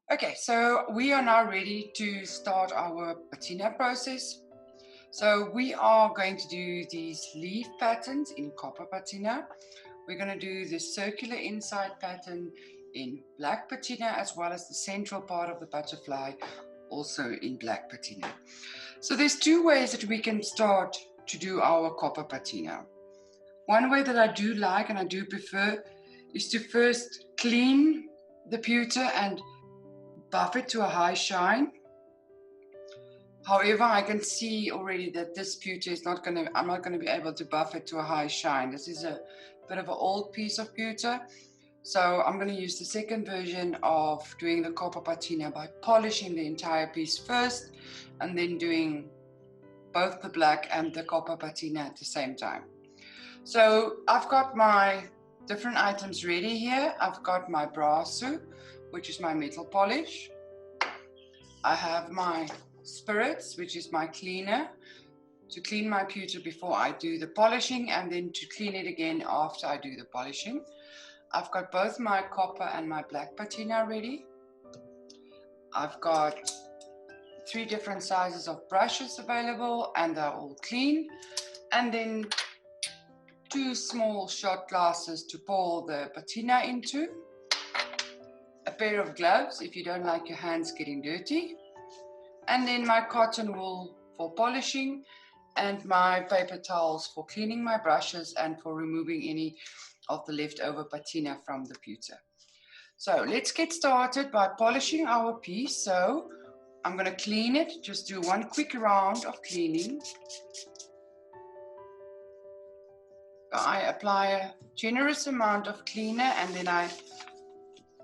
Okay, so we are now ready to start our patina process. So we are going to do these leaf patterns in copper patina. We're going to do the circular inside pattern in black patina, as well as the central part of the butterfly also in black patina. So there's two ways that we can start to do our copper patina. One way that I do like and I do prefer is to first clean the pewter and buff it to a high shine. However, I can see already that this pewter is I'm not gonna be able to buff it to a high shine. This is a bit of an old piece of pewter. So I'm gonna use the second version of doing the copper patina by polishing the entire piece first and then doing both the black and the copper patina at the same time. So I've got my different items ready here. I've got my brasso, which is my metal polish. I have my spirits, which is my cleaner, to clean my pewter before I do the polishing and then to clean it again after I do the polishing. I've got both my copper and my black patina ready. I've got 3 different sizes of brushes available and they're all clean. And then 2 small shot glasses to pour the patina into. A pair of gloves if you don't like your hands getting dirty. And then my cotton wool for polishing and my paper towels for cleaning my brushes and for removing any of the leftover patina from the pewter. So let's get started by polishing our piece. So I'm going to clean it, just do one quick round of cleaning. I apply a generous amount of cleaner and then I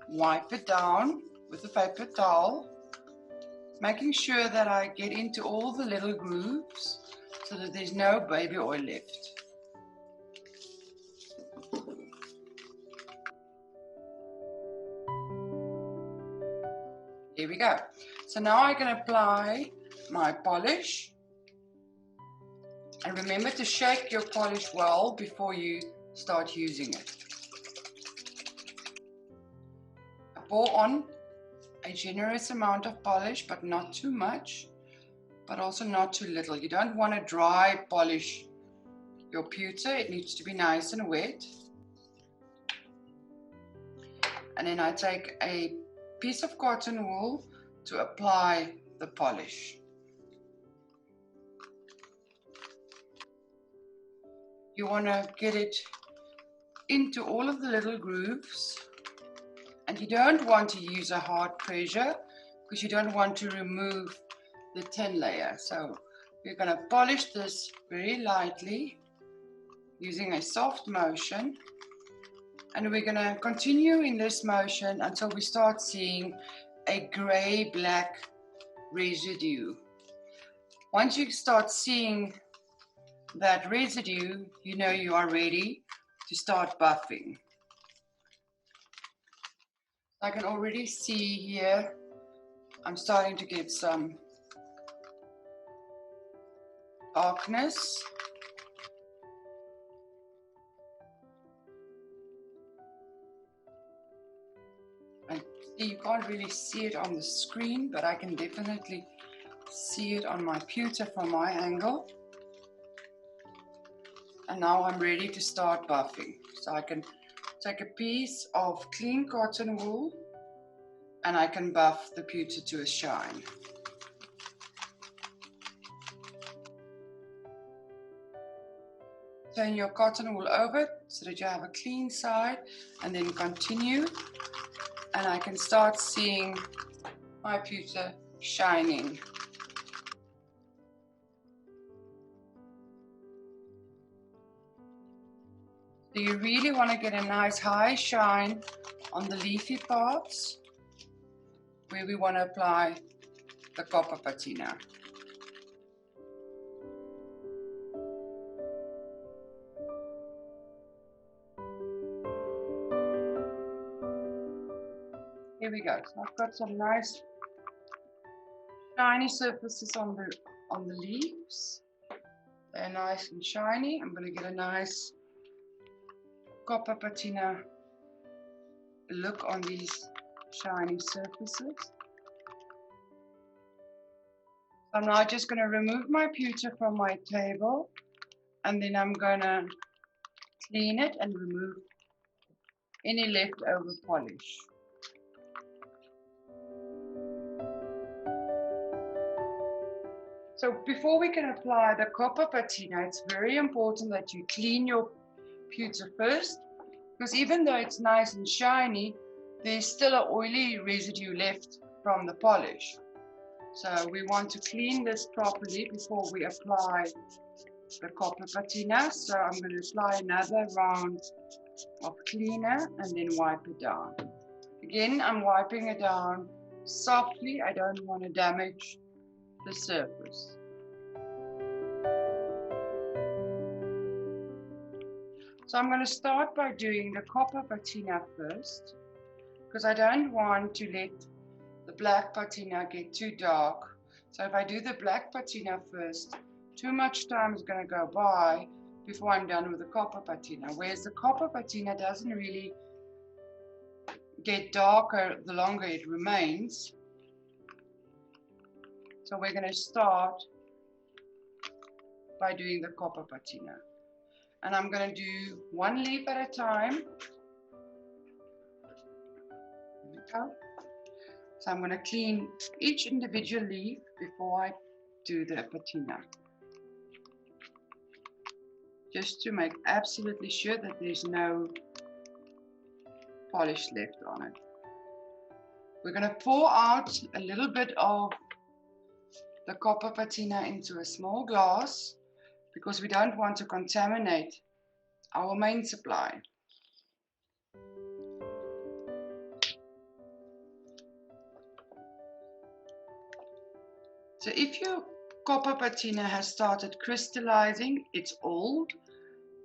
wipe it down with a paper towel, making sure that I get into all the little grooves so that there's no baby oil left. Here we go. So now I can apply my polish. And remember to shake your polish well before you start using it. I pour on a generous amount of polish, but not too much, but also not too little. You don't want to dry polish your pewter. It needs to be nice and wet. And then I take a piece of cotton wool to apply the polish. You want to get it into all of the little grooves, and you don't want to use a hard pressure because you don't want to remove the tin layer. So we're going to polish this very lightly using a soft motion, and we're going to continue in this motion until we start seeing a gray-black residue. Once you start seeing that residue, you know you are ready to start buffing. I can already see here, I'm starting to get some darkness. And see, you can't really see it on the screen, but I can definitely see it on my pewter from my angle. And now I'm ready to start buffing. So I can take a piece of clean cotton wool and I can buff the pewter to a shine. Turn your cotton wool over so that you have a clean side and then continue. And I can start seeing my pewter shining. So you really want to get a nice high shine on the leafy parts where we want to apply the copper patina. Here we go. So I've got some nice shiny surfaces on the leaves. They're nice and shiny. I'm going to get a nice copper patina look on these shiny surfaces. I'm now just going to remove my pewter from my table, and then I'm going to clean it and remove any leftover polish. So before we can apply the copper patina, it's very important that you clean your pewter first, because even though it's nice and shiny, there's still an oily residue left from the polish. So we want to clean this properly before we apply the copper patina. So I'm going to apply another round of cleaner and then wipe it down. Again, I'm wiping it down softly. I don't want to damage the surface. So I'm going to start by doing the copper patina first, because I don't want to let the black patina get too dark. So if I do the black patina first, too much time is going to go by before I'm done with the copper patina. Whereas the copper patina doesn't really get darker the longer it remains. So we're going to start by doing the copper patina. And I'm going to do one leaf at a time. There we go. So I'm going to clean each individual leaf before I do the patina, just to make absolutely sure that there's no polish left on it. We're going to pour out a little bit of the copper patina into a small glass, because we don't want to contaminate our main supply. So if your copper patina has started crystallizing, it's old,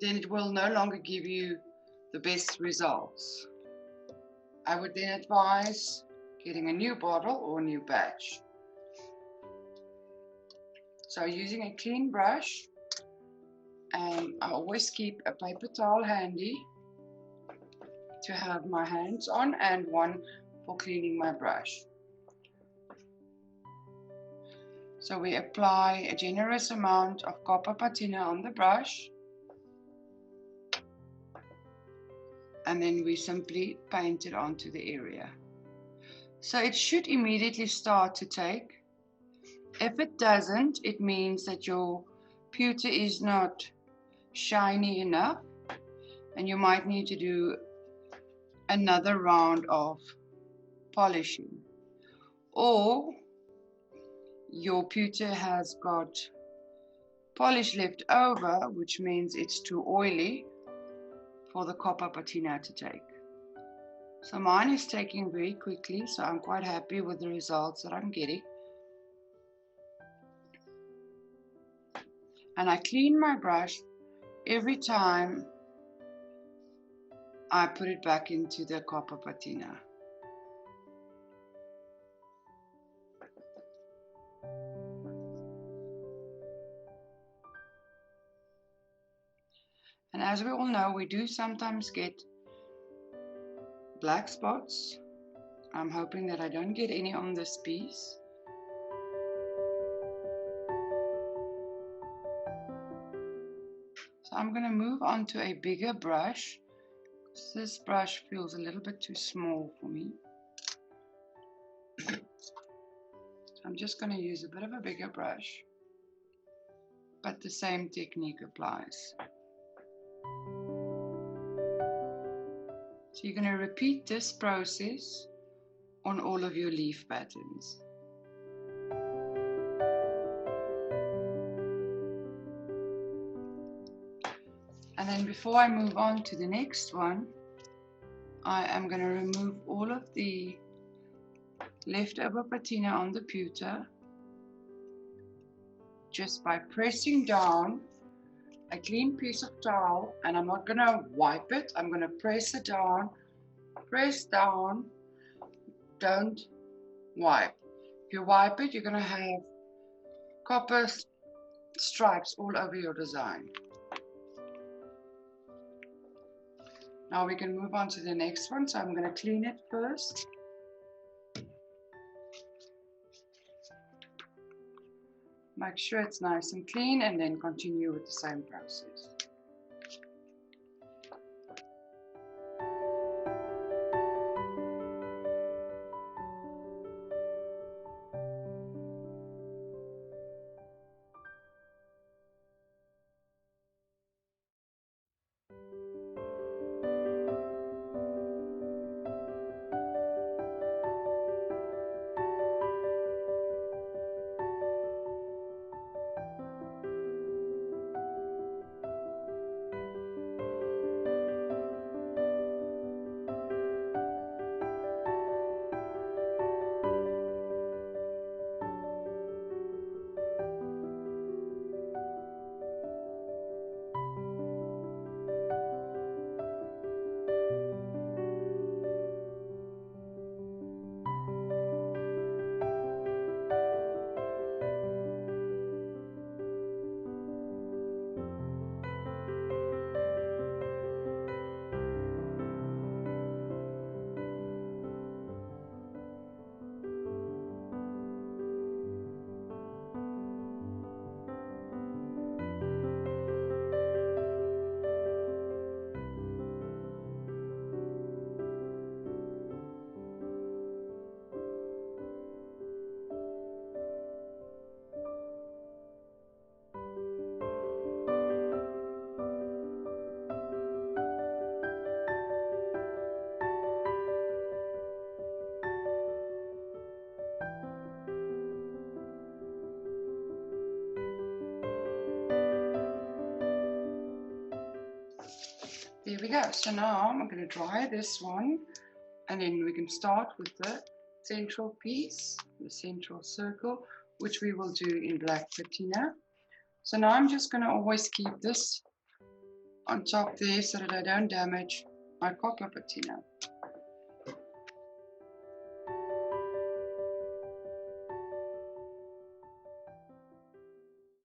then it will no longer give you the best results. I would then advise getting a new bottle or a new batch. So using a clean brush, and I always keep a paper towel handy to have my hands on, and one for cleaning my brush. So we apply a generous amount of copper patina on the brush, and then we simply paint it onto the area. So it should immediately start to take. If it doesn't, it means that your pewter is not shiny enough, and you might need to do another round of polishing. Or your pewter has got polish left over, which means it's too oily for the copper patina to take. So mine is taking very quickly, so I'm quite happy with the results that I'm getting. And I clean my brush every time I put it back into the copper patina. And as we all know, we do sometimes get black spots. I'm hoping that I don't get any on this piece. So I'm going to move on to a bigger brush. This brush feels a little bit too small for me. So I'm just going to use a bit of a bigger brush, but the same technique applies. So you're going to repeat this process on all of your leaf patterns. And then before I move on to the next one, I am going to remove all of the leftover patina on the pewter just by pressing down a clean piece of towel, and I'm not going to wipe it. I'm going to press it down, press down, don't wipe. If you wipe it, you're going to have copper stripes all over your design. Now we can move on to the next one. So I'm going to clean it first. Make sure it's nice and clean and then continue with the same process. There we go. So now I'm going to dry this one, and then we can start with the central piece, the central circle, which we will do in black patina. So now I'm just going to always keep this on top there so that I don't damage my copper patina.